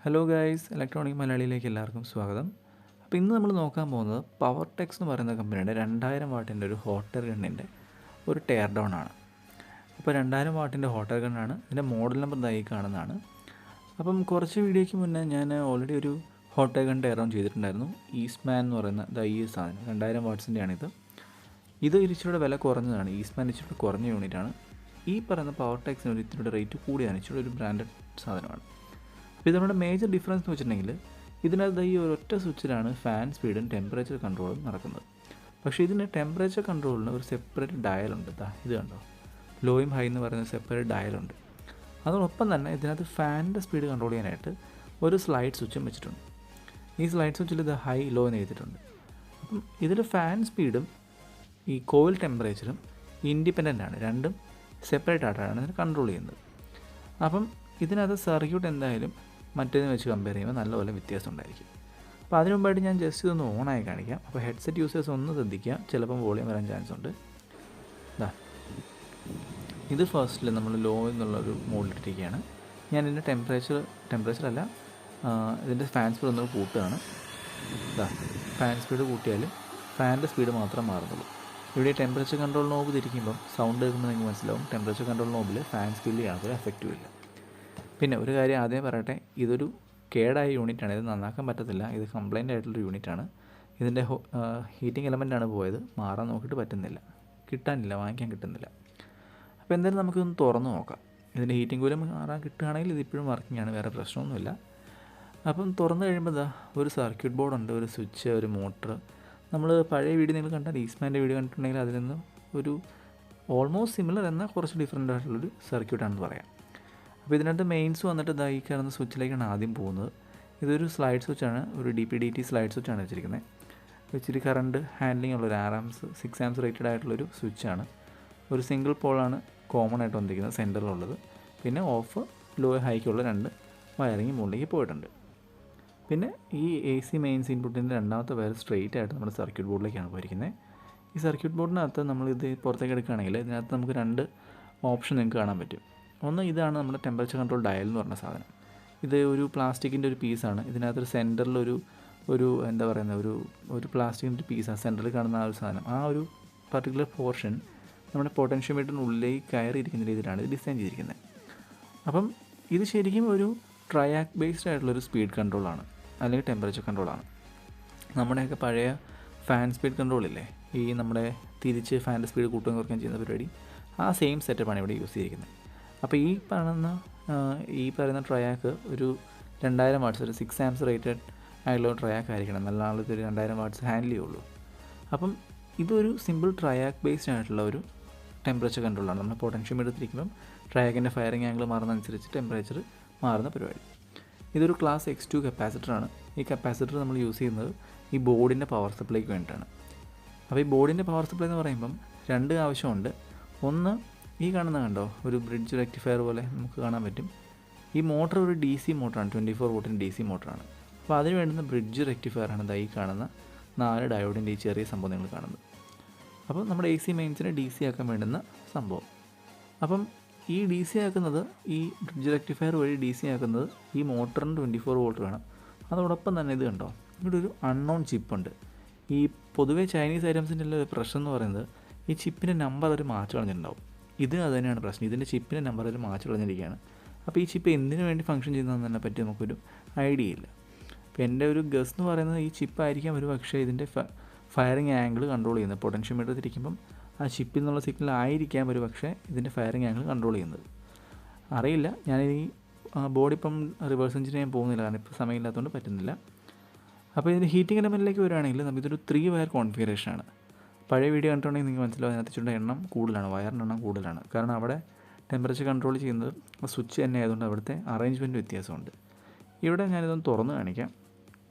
Hello guys, electronic മലയാളിയിലേക്ക് എല്ലാവർക്കും സ്വാഗതം. അപ്പോൾ ഇന്ന് നമ്മൾ നോക്കാൻ പോകുന്നത് പവർടെക്സ് എന്ന് പറയുന്ന കമ്പനിയുടെ 2000 വാട്ടിൻ്റെ ഒരു ഹോട്ട് എയർ ഗണ്ണിൻ്റെ ഒരു ടയർ ഡൗൺ ആണ്. അപ്പോൾ 2000 വാട്ടിൻ്റെ ഹോട്ട് എയർ ഗണ്ണാണ്. ഇതിൻ്റെ മോഡൽ നമ്പർ ഇതായി കാണുന്നതാണ്. അപ്പം കുറച്ച് വീഡിയോയ്ക്ക് മുന്നേ ഞാൻ ഓൾറെഡി ഒരു hot air gun tear down ചെയ്തിട്ടുണ്ടായിരുന്നു. ഈസ്റ്റ്മാൻ എന്ന് പറയുന്ന ഈ സാധനം 2000 വാട്ട്സിൻ്റെയാണിത്. ഇത് ഇച്ചിരിയുടെ വില കുറഞ്ഞതാണ്. ഈസ്റ്റ്മാൻ ഇച്ചിരി കുറഞ്ഞ യൂണിറ്റാണ്. ഈ പറയുന്ന പവർടെക്സിന് ഒരു ഇത്തിരിയുടെ റേറ്റ് കൂടിയാണ്. ഇച്ചിരി ഒരു ബ്രാൻഡഡ് സാധനമാണ്. അപ്പോൾ ഇത് നമ്മുടെ മേജർ ഡിഫറൻസ് എന്ന് വെച്ചിട്ടുണ്ടെങ്കിൽ ഇതിനകത്ത് ഈ ഒരൊറ്റ സ്വിച്ചിലാണ് ഫാൻ സ്പീഡും ടെമ്പറേച്ചർ കൺട്രോളും നടക്കുന്നത്. പക്ഷേ ഇതിന് ടെമ്പറേച്ചർ കൺട്രോളിന് ഒരു സെപ്പറേറ്റ് ഡയലുണ്ട്. ഇത് കണ്ടോ, ലോയും ഹൈ എന്ന് പറയുന്ന സെപ്പറേറ്റ് ഡയലുണ്ട്. അതോടൊപ്പം തന്നെ ഇതിനകത്ത് ഫാനിൻ്റെ സ്പീഡ് കൺട്രോൾ ചെയ്യാനായിട്ട് ഒരു സ്ലൈഡ് സ്വിച്ചും വെച്ചിട്ടുണ്ട്. ഈ സ്ലൈഡ് സ്വിച്ചിൽ ഇത് ഹൈ ലോ എന്ന് എഴുതിയിട്ടുണ്ട്. അപ്പം ഇതിൽ ഫാൻ സ്പീഡും ഈ കോയിൽ ടെമ്പറേച്ചറും ഇൻഡിപെൻഡൻ്റ് ആണ്. രണ്ടും സെപ്പറേറ്റ് ആയിട്ടാണ് ഇതിനെ കൺട്രോൾ ചെയ്യുന്നത്. അപ്പം ഇതിനകത്ത് സർക്യൂട്ട് എന്തായാലും മറ്റേതിനെ വെച്ച് കമ്പയർ ചെയ്യുമ്പോൾ നല്ലപോലെ വ്യത്യാസം ഉണ്ടായിരിക്കും. അപ്പോൾ അതിനു മുമ്പായിട്ട് ഞാൻ ജസ്റ്റ് ഇതൊന്ന് ഓണായി കാണിക്കാം. അപ്പോൾ ഹെഡ്സെറ്റ് യൂസേഴ്സ് ഒന്ന് ശ്രദ്ധിക്കുക, ചിലപ്പം വോളിയം വരാൻ ചാൻസ് ഉണ്ട്. ഇത് ഫസ്റ്റിൽ നമ്മൾ ലോ എന്നുള്ളൊരു മോഡിലിട്ടിരിക്കുകയാണ്. ഞാൻ ഇതിൻ്റെ ടെമ്പറേച്ചറല്ല, ഇതിൻ്റെ ഫാൻ സ്പീഡ് ഒന്ന് കൂട്ടുകയാണ്. ഫാൻ സ്പീഡ് കൂട്ടിയാൽ ഫാനിൻ്റെ സ്പീഡ് മാത്രം മാറുന്നുള്ളൂ. ഇവിടെ ടെമ്പറേച്ചർ കൺട്രോൾ നോബ് തിരിക്കുമ്പം സൗണ്ട് കേൾക്കുമ്പോൾ നിങ്ങൾക്ക് മനസ്സിലാവും ടെമ്പറേച്ചർ കൺട്രോൾ നോബിൽ ഫാൻ സ്പീഡിൽ യാതൊരു എഫക്റ്റും ഇല്ല. പിന്നെ ഒരു കാര്യം ആദ്യം പറയട്ടെ, ഇതൊരു കേടായ യൂണിറ്റാണ്. ഇത് നന്നാക്കാൻ പറ്റത്തില്ല. ഇത് കംപ്ലൈൻ്റ് ആയിട്ടുള്ളൊരു യൂണിറ്റാണ്. ഇതിൻ്റെ ഹീറ്റിംഗ് എലമെൻ്റാണ് പോയത്. മാറാൻ നോക്കിയിട്ട് പറ്റുന്നില്ല, വാങ്ങിക്കാൻ കിട്ടുന്നില്ല. അപ്പോൾ എന്തായാലും നമുക്കിതൊന്ന് തുറന്ന് നോക്കാം. ഇതിൻ്റെ ഹീറ്റിംഗ് കൂലം മാറാൻ കിട്ടുകയാണെങ്കിൽ ഇതിപ്പോഴും വർക്കിംഗ് ആണ്, വേറെ പ്രശ്നമൊന്നുമില്ല. അപ്പം തുറന്ന് കഴിയുമ്പോൾ ഒരു സർക്യൂട്ട് ബോർഡുണ്ട്, ഒരു സ്വിച്ച്, ഒരു മോട്ടർ. നമ്മൾ പഴയ വീഡിയോ നിങ്ങൾ കണ്ടാൽ ഈസ്റ്റ്മാൻ്റെ വീഡിയോ കണ്ടിട്ടുണ്ടെങ്കിൽ അതിൽ നിന്ന് ഒരു ഓൾമോസ്റ്റ് സിമിലർ എന്നാൽ കുറച്ച് ഡിഫറൻ്റ് ആയിട്ടുള്ളൊരു സർക്യൂട്ടാണെന്ന് പറയാം. അപ്പോൾ ഇതിനകത്ത് മെയിൻസ് വന്നിട്ട് ഈ കാണുന്ന സ്വിച്ചിലേക്കാണ് ആദ്യം പോകുന്നത്. ഇതൊരു സ്ലൈഡ് സ്വിച്ചാണ്, ഒരു DP/DT സ്ലൈഡ് സ്വിച്ചാണ് വെച്ചിരിക്കുന്നത്. ഇച്ചിരി കറണ്ട് ഹാൻഡ്ലിംഗ് ഉള്ള ഒരു 6 ആംസ് റേറ്റഡ് ആയിട്ടുള്ളൊരു സ്വിച്ചാണ്. ഒരു സിംഗിൾ പോളാണ് കോമൺ ആയിട്ട് വന്നിരിക്കുന്നത് സെൻറ്ററിലുള്ളത്. പിന്നെ ഓഫ്, ലോ, ഹൈക്കുള്ള 2 വയറിങ് മുകളിലേക്ക് പോയിട്ടുണ്ട്. പിന്നെ ഈ AC മെയിൻസ് ഇൻപുട്ടിൻ്റെ രണ്ടാമത്തെ വയർ സ്ട്രെയിറ്റ് ആയിട്ട് നമ്മുടെ സർക്യൂട്ട് ബോർഡിലേക്കാണ് പോയിരിക്കുന്നത്. ഈ സർക്യൂട്ട് ബോർഡിനകത്ത് നമ്മളിത് പുറത്തേക്ക് എടുക്കുകയാണെങ്കിൽ ഇതിനകത്ത് നമുക്ക് 2 ഓപ്ഷൻ നിങ്ങൾക്ക് കാണാൻ പറ്റും. ഒന്ന്, ഇതാണ് നമ്മുടെ ടെമ്പറേച്ചർ കൺട്രോൾ ഡയൽ എന്ന് പറഞ്ഞ സാധനം. ഇത് ഒരു പ്ലാസ്റ്റിക്കിൻ്റെ ഒരു പീസാണ്. ഇതിനകത്തൊരു സെൻറ്ററിലൊരു എന്താ പറയുന്ന ഒരു പ്ലാസ്റ്റിക്കിൻ്റെ ഒരു പീസാണ് സെൻറ്ററിൽ കാണുന്ന ആ ഒരു സാധനം. ആ ഒരു പർട്ടിക്കുലർ പോർഷൻ നമ്മുടെ പൊട്ടൻഷ്യോമീറ്ററിനുള്ളിലേക്ക് കയറിയിരിക്കുന്ന രീതിയിലാണ് ഇത് ഡിസൈൻ ചെയ്തിരിക്കുന്നത്. അപ്പം ഇത് ശരിക്കും ഒരു ട്രയാക്ക് ബേസ്ഡ് ആയിട്ടുള്ളൊരു സ്പീഡ് കൺട്രോളാണ്, അല്ലെങ്കിൽ ടെമ്പറേച്ചർ കൺട്രോളാണ്. നമ്മുടെയൊക്കെ പഴയ ഫാൻ സ്പീഡ് കൺട്രോളില്ലേ, ഈ നമ്മുടെ തിരിച്ച് ഫാനിൻ്റെ സ്പീഡ് കൂട്ടുകയും കുറയ്ക്കുകയും ചെയ്യുന്ന പരിപാടി, ആ സെയിം സെറ്റപ്പാണ് ഇവിടെ യൂസ് ചെയ്തിരിക്കുന്നത്. അപ്പോൾ ഈ പറയുന്ന ട്രയാക്ക് ഒരു 2000 വാട്ട്സ്, ഒരു 6 ആംസ് റേറ്റഡ് ആയിട്ടുള്ള ട്രയാക്ക് ആയിരിക്കണം. നല്ല ആൾക്ക് ഒരു 2000 വാട്ട്സ് ഹാൻഡിൽ ചെയ്യുള്ളൂ. അപ്പം ഇതൊരു സിമ്പിൾ ട്രയാക്ക് ബേസ്ഡ് ആയിട്ടുള്ള ഒരു ടെമ്പറേച്ചർ കൺട്രോളാണ്. നമ്മൾ പൊട്ടൻഷ്യോമീറ്റർ തിരിക്കുമ്പം ട്രയാക്കിൻ്റെ ഫയറിംഗ് ആംഗിൾ മാറുന്നതനുസരിച്ച് ടെമ്പറേച്ചർ മാറുന്ന പരിപാടി. ഇതൊരു ക്ലാസ് X2 കപ്പാസിറ്ററാണ്. ഈ കപ്പാസിറ്റർ നമ്മൾ യൂസ് ചെയ്യുന്നത് ഈ ബോർഡിൻ്റെ പവർ സപ്ലൈക്ക് വേണ്ടിയിട്ടാണ്. അപ്പോൾ ഈ ബോർഡിൻ്റെ പവർ സപ്ലൈ എന്ന് പറയുമ്പം 2 ആവശ്യമുണ്ട്. ഒന്ന്, ഈ കാണുന്ന കണ്ടോ, ഒരു ബ്രിഡ്ജ് റെക്ടിഫയർ പോലെ നമുക്ക് കാണാൻ പറ്റും. ഈ മോട്ടർ ഒരു DC മോട്ടറാണ്, 24 വോൾട്ടിൻ്റെ DC മോട്ടറാണ്. അപ്പോൾ അതിന് വേണ്ടുന്ന ബ്രിഡ്ജ് റെക്ടിഫയറാണ് ഈ കാണുന്ന 4 ഡയോഡിൻ്റെ ഈ ചെറിയ സംഭവം നിങ്ങൾ കാണുന്നത്. അപ്പോൾ നമ്മുടെ AC മെയിൻസിനെ DC ആക്കാൻ വേണ്ടുന്ന സംഭവം. അപ്പം ഈ DC ആക്കുന്നത്, ഈ ബ്രിഡ്ജ് റെക്ടിഫയർ വഴി DC ആക്കുന്നത് ഈ മോട്ടറിന് 24 വോൾട്ട് വേണം. അതോടൊപ്പം തന്നെ ഇത് കണ്ടോ, ഇവിടെ ഒരു അൺനോൺ ചിപ്പുണ്ട്. ഈ പൊതുവേ ചൈനീസ് ഐറ്റംസിൻ്റെ എല്ലാം ഒരു പ്രശ്നം എന്ന് പറയുന്നത് ഈ ചിപ്പിൻ്റെ നമ്പർ അവർ മാറ്റി കളഞ്ഞിട്ടുണ്ടാവും. ഇത് അത് തന്നെയാണ് പ്രശ്നം. ഇതിൻ്റെ ചിപ്പിൻ്റെ നമ്പർ അവർ മാറ്റി കളഞ്ഞിരിക്കുകയാണ്. അപ്പോൾ ഈ ചിപ്പ് എന്തിനു വേണ്ടി ഫംഗ്ഷൻ ചെയ്യുന്നതെന്നെ പറ്റി നമുക്കൊരു ഐഡിയ ഇല്ല. അപ്പോൾ എൻ്റെ ഒരു ഗസ് എന്ന് പറയുന്നത് ഈ ചിപ്പായിരിക്കാം ഒരു പക്ഷേ ഇതിൻ്റെ ഫയറിംഗ് ആംഗിൾ കൺട്രോൾ ചെയ്യുന്നത്. പൊട്ടൻഷ്യോമീറ്റർ തിരിക്കുമ്പം ആ ചിപ്പിൽ നിന്നുള്ള സിഗ്നൽ ആയിരിക്കാം ഒരു പക്ഷേ ഇതിൻ്റെ ഫയറിംഗ് ആംഗിൾ കൺട്രോൾ ചെയ്യുന്നത്. അറിയില്ല. ഞാനിനി ബോർഡ് ഇപ്പം റിവേഴ്സ് എഞ്ചിൻ ചെയ്യാൻ പോകുന്നില്ല, കാരണം ഇപ്പോൾ സമയമില്ലാത്തതുകൊണ്ട് പറ്റുന്നില്ല. അപ്പോൾ ഇതിൻ്റെ ഹീറ്റിംഗ് എലമെൻറ്റിലേക്ക് വരികയാണെങ്കിൽ നമുക്കിതൊരു 3 വയർ കോൺഫിഗറേഷനാണ്. പഴയ വീഡിയോ കണ്ടിട്ടുണ്ടെങ്കിൽ നിങ്ങൾക്ക് മനസ്സിലാവും അതിനകത്ത് എണ്ണം കൂടുതലാണ്, വയറിൻ്റെ എണ്ണം കൂടുതലാണ്. കാരണം അവിടെ ടെമ്പറേച്ചർ കൺട്രോൾ ചെയ്യുന്നത് സ്വിച്ച് തന്നെ ആയതുകൊണ്ട് അവിടുത്തെ അറേഞ്ച്മെൻറ്റ് വ്യത്യാസമുണ്ട്. ഇവിടെ ഞാനിതൊന്ന് തുറന്ന് കാണിക്കാം.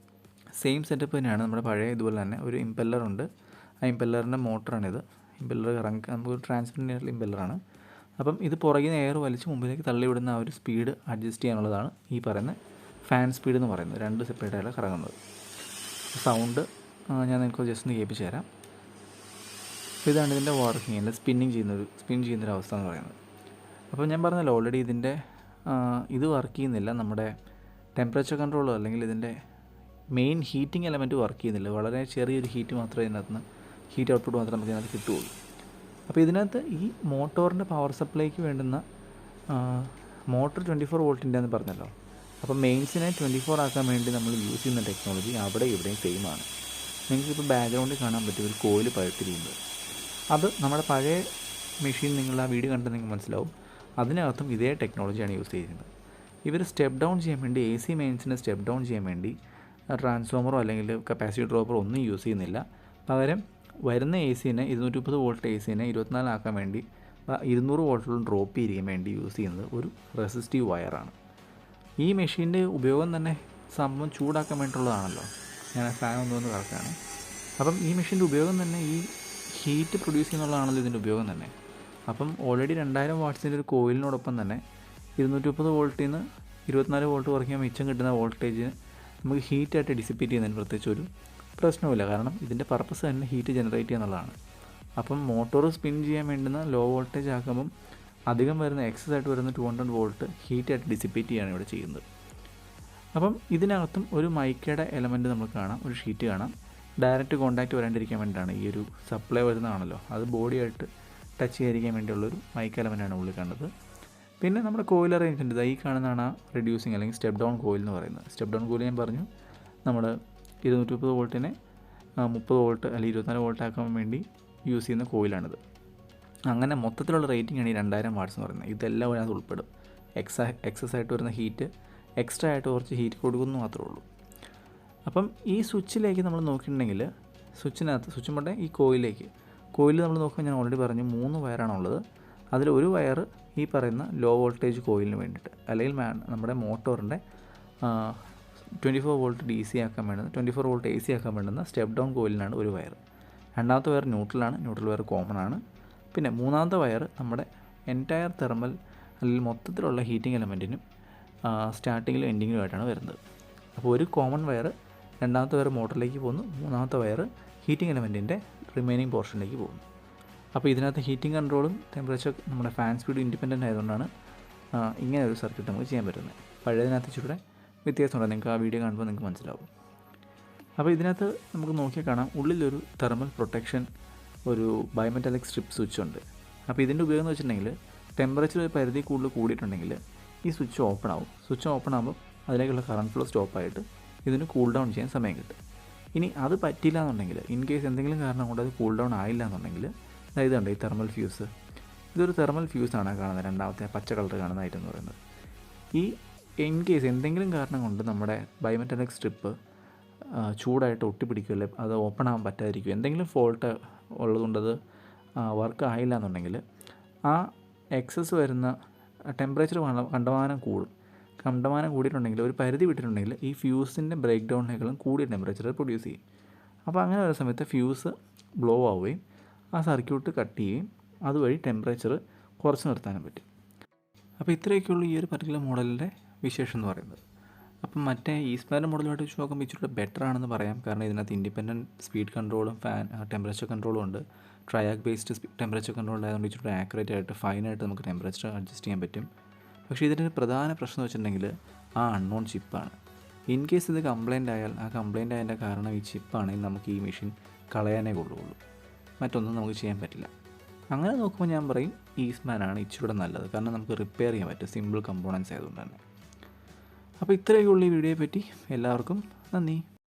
സെയിം സെറ്റപ്പ് തന്നെയാണ്. നമ്മുടെ പഴയ ഇതുപോലെ തന്നെ ഒരു ഇമ്പല്ലറുണ്ട്. ആ ഇമ്പല്ലറിൻ്റെ മോട്ടറാണിത്. ഇമ്പല്ലർ നമുക്ക് ട്രാൻസ്പെറൻ്റ് ആയിട്ടുള്ള ഇമ്പല്ലറാണ്. അപ്പം ഇത് പുറകിൽ നിന്ന് എയർ വലിച്ച് മുമ്പിലേക്ക് തള്ളിവിടുന്ന ആ ഒരു സ്പീഡ് അഡ്ജസ്റ്റ് ചെയ്യാനുള്ളതാണ് ഈ പറയുന്ന ഫാൻ സ്പീഡ് എന്ന് പറയുന്നത്. 2 സെപ്പറേറ്റ് ആയിട്ട് കറങ്ങുന്നത്. സൗണ്ട് ഞാൻ നിങ്ങൾക്ക് ജസ്റ്റ് ഒന്ന് കേൾപ്പിച്ച് തരാം. ഇതാണ് ഇതിൻ്റെ വർക്കിംഗ്, അല്ല സ്പിൻ ചെയ്യുന്നൊരു അവസ്ഥ എന്ന് പറയുന്നത്. അപ്പോൾ ഞാൻ പറഞ്ഞല്ലോ ഓൾറെഡി ഇതിൻ്റെ ഇത് വർക്ക് ചെയ്യുന്നില്ല. നമ്മുടെ ടെമ്പറേച്ചർ കൺട്രോളോ അല്ലെങ്കിൽ ഇതിൻ്റെ മെയിൻ ഹീറ്റിംഗ് എലമെൻറ്റ് വർക്ക് ചെയ്യുന്നില്ല. വളരെ ചെറിയൊരു ഹീറ്റ് മാത്രമേ ഇതിനകത്ത് നിന്ന് ഹീറ്റ് ഔട്ട്പുട്ട് മാത്രമേ നമുക്ക് ഇതിനകത്ത് കിട്ടുകയുള്ളൂ. അപ്പോൾ ഇതിനകത്ത് ഈ മോട്ടോറിൻ്റെ പവർ സപ്ലൈക്ക് വേണ്ടുന്ന മോട്ടർ 24 വോൾട്ടിൻ്റെ എന്ന് പറഞ്ഞല്ലോ. അപ്പോൾ മെയിൻസിനെ 24 ആക്കാൻ വേണ്ടി നമ്മൾ യൂസ് ചെയ്യുന്ന ടെക്നോളജി അവിടെ ഇവിടെയും സെയിം ആണ്. നിങ്ങൾക്കിപ്പോൾ ബാക്ക്ഗ്രൗണ്ടിൽ കാണാൻ പറ്റും ഒരു കോയിൽ പഴുത്തിരിക്കുന്നത്. അത് നമ്മുടെ പഴയ മെഷീൻ നിങ്ങൾ ആ വീഡിയോ കണ്ടാൽ നിങ്ങൾക്ക് മനസ്സിലാവും. അതിനകത്തും ഇതേ ടെക്നോളജിയാണ് യൂസ് ചെയ്യുന്നത്. ഇവർ സ്റ്റെപ്പ് ഡൗൺ ചെയ്യാൻ വേണ്ടി AC മെയിൻസിനെ സ്റ്റെപ്പ് ഡൗൺ ചെയ്യാൻ വേണ്ടി ട്രാൻസ്ഫോമറോ അല്ലെങ്കിൽ കപ്പാസിറ്റി ഡ്രോപ്പറോ ഒന്നും യൂസ് ചെയ്യുന്നില്ല. പകരം വരുന്ന AC-നെ 230 വോൾട്ട് AC-നെ 24 ആക്കാൻ വേണ്ടി 200 വോൾട്ടിലും ഡ്രോപ്പ് ചെയ്തിരിക്കാൻ വേണ്ടി യൂസ് ചെയ്യുന്നത് ഒരു റെസിസ്റ്റീവ് വയറാണ്. ഈ മെഷീൻ്റെ ഉപയോഗം തന്നെ സംഭവം ചൂടാക്കാൻ വേണ്ടിയിട്ടുള്ളതാണല്ലോ. ഞാൻ ഫാൻ ഒന്നുവന്ന് കറക്കാണ്. അപ്പം ഈ മെഷീൻ്റെ ഉപയോഗം തന്നെ ഈ ഹീറ്റ് പ്രൊഡ്യൂസ് ചെയ്യുന്നുള്ളതാണല്ലോ ഇതിൻ്റെ ഉപയോഗം തന്നെ. അപ്പം ഓൾറെഡി 2000 വാട്ട്സിൻ്റെ ഒരു കോയിലിനോടൊപ്പം തന്നെ 230 വോൾട്ടിൽ നിന്ന് 24 വോൾട്ട് കുറയ്ക്കാൻ മിച്ചം കിട്ടുന്ന വോൾട്ടേജിന് നമുക്ക് ഹീറ്റായിട്ട് ഡിസിപ്പേറ്റ് ചെയ്യുന്നതിന് പ്രത്യേകിച്ച് ഒരു പ്രശ്നമില്ല. കാരണം ഇതിൻ്റെ പർപ്പസ് തന്നെ ഹീറ്റ് ജനറേറ്റ് ചെയ്യുക എന്നുള്ളതാണ്. അപ്പം മോട്ടോർ സ്പിൻ ചെയ്യാൻ വേണ്ടുന്ന ലോ വോൾട്ടേജ് ആക്കുമ്പം അധികം വരുന്ന എക്സസ് ആയിട്ട് വരുന്ന 200 വോൾട്ട് ഹീറ്റായിട്ട് ഡിസിപ്പേറ്റ് ചെയ്യുകയാണ് ഇവിടെ ചെയ്യുന്നത്. അപ്പം ഇതിനകത്തും ഒരു മൈക്കയുടെ എലമെൻറ്റ് നമുക്ക് കാണാം, ഒരു ഷീറ്റ് കാണാം. ഡയറക്റ്റ് കോൺടാക്റ്റ് വരാണ്ടിരിക്കാൻ വേണ്ടിയിട്ടാണ് ഈ ഒരു സപ്ലൈ വരുന്നതാണല്ലോ, അത് ബോഡിയായിട്ട് ടച്ച് ചെയ്യാതിരിക്കാൻ വേണ്ടിയുള്ളൊരു മൈക്ക എലമെൻറ്റാണ് ഉള്ളിൽ കണ്ടത്. പിന്നെ നമ്മുടെ കോയിൽ അറേഞ്ച്മെൻറ്റ് ഈ കാണുന്നതാണ് ആ റെഡ്യൂസിങ് അല്ലെങ്കിൽ സ്റ്റെപ്പ് ഡൗൺ കോയിൽ എന്ന് പറയുന്നത്. സ്റ്റെപ്പ് ഡൗൺ കോയിൽ ഞാൻ പറഞ്ഞു നമ്മൾ 230 വോൾട്ടിനെ 30 വോൾട്ട് അല്ലെങ്കിൽ 24 വോൾട്ട് ആക്കാൻ വേണ്ടി യൂസ് ചെയ്യുന്ന കോയിലാണിത്. അങ്ങനെ മൊത്തത്തിലുള്ള റേറ്റിംഗ് ആണ് ഈ 2000 വാട്ട്സ് എന്ന് പറയുന്നത്. ഇതെല്ലാം അതിനകത്ത് ഉൾപ്പെടും. എക്സസ് ആയിട്ട് വരുന്ന ഹീറ്റ് എക്സ്ട്രാ ആയിട്ട് കുറച്ച് ഹീറ്റ് കൊടുക്കുന്നു മാത്രമേ ഉള്ളൂ. അപ്പം ഈ സ്വിച്ചിലേക്ക് നമ്മൾ നോക്കിയിട്ടുണ്ടെങ്കിൽ സ്വിച്ച് പോട്ടെ, ഈ കോയിൽ നമ്മൾ നോക്കുമ്പോൾ ഞാൻ ഓൾറെഡി പറഞ്ഞു 3 വയറാണുള്ളത്. അതിൽ ഒരു വയർ ഈ പറയുന്ന ലോ വോൾട്ടേജ് കോയിലിന് വേണ്ടിയിട്ട് അല്ലെങ്കിൽ നമ്മുടെ മോട്ടോറിൻ്റെ 24 വോൾട്ട് DC ആക്കാൻ വേണ്ടുന്ന 24 വോൾട്ട് AC ആക്കാൻ വേണ്ടുന്ന സ്റ്റെപ്പ് ഡൗൺ കോയിലിനാണ് ഒരു വയർ. രണ്ടാമത്തെ വയർ ന്യൂട്രലാണ്, ന്യൂട്രൽ വയർ കോമൺ ആണ്. പിന്നെ മൂന്നാമത്തെ വയർ നമ്മുടെ എൻറ്റയർ തെർമൽ അല്ലെങ്കിൽ മൊത്തത്തിലുള്ള ഹീറ്റിംഗ് എലമെൻറ്റിനും സ്റ്റാർട്ടിങ്ങിലും എൻഡിങ്ങിലുമായിട്ടാണ് വരുന്നത്. അപ്പോൾ ഒരു കോമൺ വയർ രണ്ടാമത്തെ വയർ മോട്ടറിലേക്ക് പോകുന്നു, മൂന്നാമത്തെ വയർ ഹീറ്റിംഗ് എലമെൻറ്റിൻ്റെ റിമൈനിങ് പോർഷനിലേക്ക് പോകുന്നു. അപ്പോൾ ഇതിനകത്ത് ഹീറ്റിംഗ് കൺട്രോളും ടെമ്പറേച്ചർ നമ്മുടെ ഫാൻ സ്പീഡ് ഇൻഡിപെൻഡൻ്റ് ആയതുകൊണ്ടാണ് ഇങ്ങനെ ഒരു സർക്യൂട്ട് നമുക്ക് ചെയ്യാൻ പറ്റുന്നത്. പഴയതിനകത്ത് ഇച്ചിരി വ്യത്യാസമുണ്ട്, നിങ്ങൾക്ക് ആ വീഡിയോ കാണുമ്പോൾ നിങ്ങൾക്ക് മനസ്സിലാവും. അപ്പോൾ ഇതിനകത്ത് നമുക്ക് നോക്കിയാൽ കാണാം ഉള്ളിലൊരു തെർമൽ പ്രൊട്ടക്ഷൻ ഒരു ബയോമെറ്റാലിക് സ്ട്രിപ്പ് സ്വിച്ച് ഉണ്ട്. അപ്പോൾ ഇതിൻ്റെ ഉപയോഗം എന്ന് വെച്ചിട്ടുണ്ടെങ്കിൽ ടെമ്പറേച്ചർ ഒരു പരിധി കൂടുതൽ കൂടിയിട്ടുണ്ടെങ്കിൽ ഈ സ്വിച്ച് ഓപ്പൺ ആവും. സ്വിച്ച് ഓപ്പൺ ആകുമ്പോൾ അതിലേക്കുള്ള കറണ്ട് ഫ്ലോ സ്റ്റോപ്പായിട്ട് ഇതിന് കൂൾ ഡൗൺ ചെയ്യാൻ സമയം കിട്ടും. ഇനി അത് പറ്റില്ല എന്നുണ്ടെങ്കിൽ, ഇൻ കേസ് എന്തെങ്കിലും കാരണം കൊണ്ട് അത് കൂൾ ഡൗൺ ആയില്ല എന്നുണ്ടെങ്കിൽ അതായത് ഉണ്ട് ഈ തെർമൽ ഫ്യൂസ്. ഇതൊരു തെർമൽ ഫ്യൂസാണ് കാണുന്നത്, രണ്ടാമത്തെ പച്ച കളർ കാണുന്ന ഐറ്റം എന്ന് പറയുന്നത്. ഈ ഇൻ കേസ് എന്തെങ്കിലും കാരണം കൊണ്ട് നമ്മുടെ ബയോമെറ്റാലിക് സ്ട്രിപ്പ് ചൂടായിട്ട് ഒട്ടിപ്പിടിക്കുകയല്ലേ, അത് ഓപ്പൺ ആകാൻ പറ്റാതിരിക്കും, എന്തെങ്കിലും ഫോൾട്ട് ഉള്ളതുകൊണ്ടത് വർക്ക് ആയില്ല എന്നുണ്ടെങ്കിൽ ആ എക്സസ് വരുന്ന ടെമ്പറേച്ചർ കണ്ടമാനം കൂടിയിട്ടുണ്ടെങ്കിൽ ഒരു പരിധി വിട്ടിട്ടുണ്ടെങ്കിൽ ഈ ഫ്യൂസിൻ്റെ ബ്രേക്ക് ഡൗണിനേക്കാളും കൂടിയ ടെമ്പറേച്ചർ പ്രൊഡ്യൂസ് ചെയ്യും. അപ്പോൾ അങ്ങനെ ഒരു സമയത്ത് ഫ്യൂസ് ബ്ലോ ആവുകയും ആ സർക്യൂട്ട് കട്ട് ചെയ്യുകയും അതുവഴി ടെമ്പറേച്ചർ കുറച്ച് നിർത്താനും പറ്റും. അപ്പോൾ ഇത്രയൊക്കെയുള്ള ഈ ഒരു പർട്ടിക്കുലർ മോഡലിൻ്റെ വിശേഷം എന്ന് പറയുന്നത്. അപ്പം മറ്റേ ഈസ്പാൻ്റെ മോഡലുമായിട്ട് വെച്ച് നോക്കുമ്പോൾ ഇച്ചിരി ബെറ്റർ ആണെന്ന് പറയാം. കാരണം ഇതിനകത്ത് ഇൻഡിപെൻഡൻറ്റ് സ്പീഡ് കൺട്രോളും ടെമ്പറേച്ചർ കൺട്രോളും ഉണ്ട്. ട്രയാക് ബേസ്ഡ് ടെമ്പറേച്ചർ കൺട്രോൾ ആയതുകൊണ്ട് ഇച്ചിരി ആക്യുറേറ്റ് ആയിട്ട് ഫൈനായിട്ട് നമുക്ക് ടെമ്പറേച്ചർ അഡ്ജസ്റ്റ് ചെയ്യാൻ പറ്റും. പക്ഷേ ഇതിൻ്റെ പ്രധാന പ്രശ്നം എന്ന് വെച്ചിട്ടുണ്ടെങ്കിൽ ആ അൺനോൺ ചിപ്പാണ്. ഇൻ കേസ് ഇത് കംപ്ലയിൻ്റ് ആയാൽ ആ കംപ്ലയിൻ്റ് ആയതിൻ്റെ കാരണം ഈ ചിപ്പാണെങ്കിൽ നമുക്ക് ഈ മെഷീൻ കളയാനേ കൊള്ളുകയുള്ളൂ, മറ്റൊന്നും നമുക്ക് ചെയ്യാൻ പറ്റില്ല. അങ്ങനെ നോക്കുമ്പോൾ ഞാൻ പറയും ഈസ്മാനാണ് ഇച്ചിരി നല്ലത്. കാരണം നമുക്ക് റിപ്പയർ ചെയ്യാൻ പറ്റും, സിമ്പിൾ കമ്പോണൻസ് ആയതുകൊണ്ട് തന്നെ. അപ്പോൾ ഇത്രയൊക്കെയുള്ള ഈ വീഡിയോയെ പറ്റി എല്ലാവർക്കും നന്ദി.